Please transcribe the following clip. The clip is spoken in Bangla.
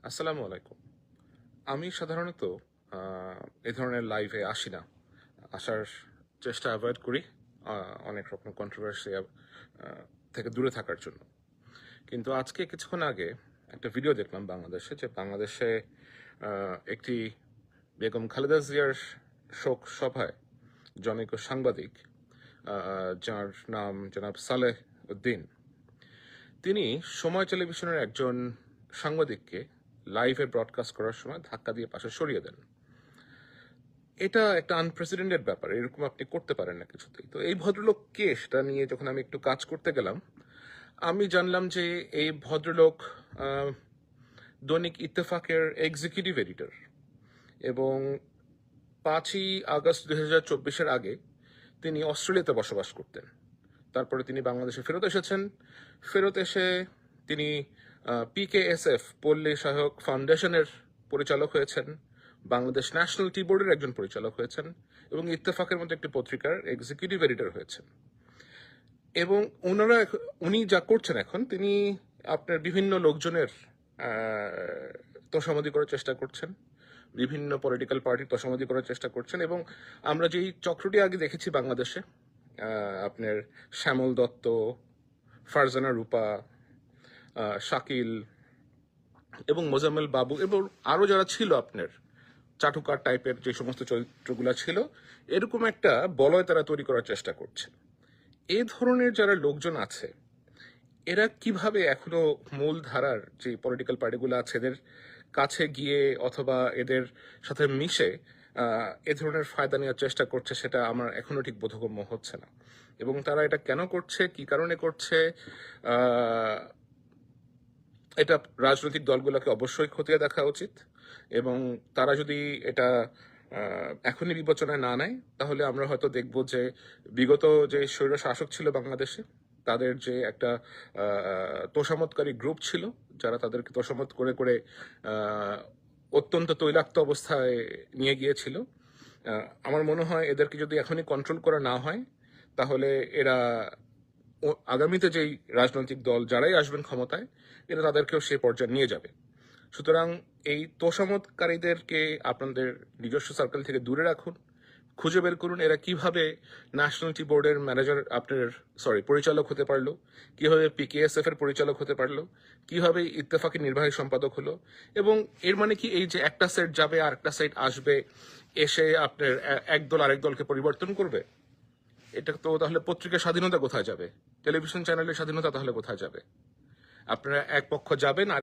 আসসালামু আলাইকুম। আমি সাধারণত এ ধরনের লাইভে আসি না। আসার চেষ্টা অ্যাভয়েড করি অনেক রকম কন্ট্রোভার্সি থেকে দূরে থাকার জন্য। কিন্তু আজকে কিছুক্ষণ আগে একটা ভিডিও দেখলাম বাংলাদেশে একটি বেগম খালেদা জিয়ার শোক সভায় জনৈক সাংবাদিক যার নাম জনাব সালেহ উদ্দিন, তিনি সময় টেলিভিশনের একজন সাংবাদিককে লাইভে ব্রডকাস্ট করার সময় ধাক্কা দিয়ে পাশে সরিয়ে দেন। এটা একটা আনপ্রেসিডেন্টেড ব্যাপার, এরকম আপনি করতে পারেন না কিছুতেই। তো এই ভদ্রলোক কে সেটা নিয়ে যখন আমি একটু কাজ করতে গেলাম, আমি জানলাম যে এই ভদ্রলোক আহ, দৈনিক ইত্তেফাকের এক্সিকিউটিভ এডিটর এবং 5ই আগস্ট 2024-এর আগে তিনি অস্ট্রেলিয়াতে বসবাস করতেন। তারপরে তিনি বাংলাদেশে ফেরত এসেছেন। ফেরত এসে তিনি PKSF পল্লী সহায়ক ফাউন্ডেশনের পরিচালক হয়েছেন, বাংলাদেশ ন্যাশনাল টি বোর্ডের একজন পরিচালক হয়েছেন এবং ইত্তেফাকের মতো একটি পত্রিকার এক্সিকিউটিভ এডিটর হয়েছেন। এবং উনি যা করছেন এখন, তিনি আপনার বিভিন্ন লোকজনের তোষামোদি করার চেষ্টা করছেন, বিভিন্ন পলিটিক্যাল পার্টির তোষামোদি করার চেষ্টা করছেন। এবং আমরা যেই চক্রটি আগে দেখেছি বাংলাদেশে, আপনার শ্যামল দত্ত, ফারজানা রূপা, শাকিল এবং মোজাম্মেল বাবু এবং আরও যারা ছিল আপনার চাটুকার টাইপের যে সমস্ত চরিত্রগুলো ছিল, এরকম একটা বলয় তারা তৈরি করার চেষ্টা করছে। এই ধরনের যারা লোকজন আছে, এরা কিভাবে এখনো মূল ধারার যে পলিটিক্যাল পার্টিগুলো আছে এদের কাছে গিয়ে অথবা এদের সাথে মিশে এ ধরনের ফায়দা নেওয়ার চেষ্টা করছে, সেটা আমার এখনো ঠিক বোধগম্য হচ্ছে না। এবং তারা এটা কেন করছে, কি কারণে করছে, এটা রাজনৈতিক দলগুলোকে অবশ্যই খতিয়ে দেখা উচিত। এবং তারা যদি এটা এখনই বিবেচনায় না নেয়, তাহলে আমরা হয়তো দেখব যে বিগত যে স্বৈর শাসক ছিল বাংলাদেশে, তাদের যে একটা তোষামতকারী গ্রুপ ছিল, যারা তাদেরকে তোষামত করে করে অত্যন্ত তৈলাক্ত অবস্থায় নিয়ে গিয়েছিল, আমার মনে হয় এদেরকে যদি এখনই কন্ট্রোল করা না হয়, তাহলে এরা আগামীতে যেই রাজনৈতিক দল যারাই আসবেন ক্ষমতায়, এরা তাদেরকেও সে পর্যায়ে নিয়ে যাবে। সুতরাং এই তোষামতকারীদেরকে আপনাদের নিজস্ব সার্কেল থেকে দূরে রাখুন, খুঁজে বের করুন এরা কিভাবে ন্যাশনালিটি বোর্ডের পরিচালক হতে পারলো, কিভাবে PKSF এর পরিচালক হতে পারলো, কিভাবে ইত্তেফাকের নির্বাহী সম্পাদক হলো। এবং এর মানে কি এই যে একটা সেট যাবে আর একটা সেট আসবে, এসে আপনার এক দল আরেক দলকে পরিবর্তন করবে? এটা তো তাহলে পত্রিকার স্বাধীনতা কোথায় যাবে, টেলিভিশন চ্যানেলের স্বাধীনতা তাহলে কোথায় যাবে? আপনারা এক পক্ষ যাবেন আর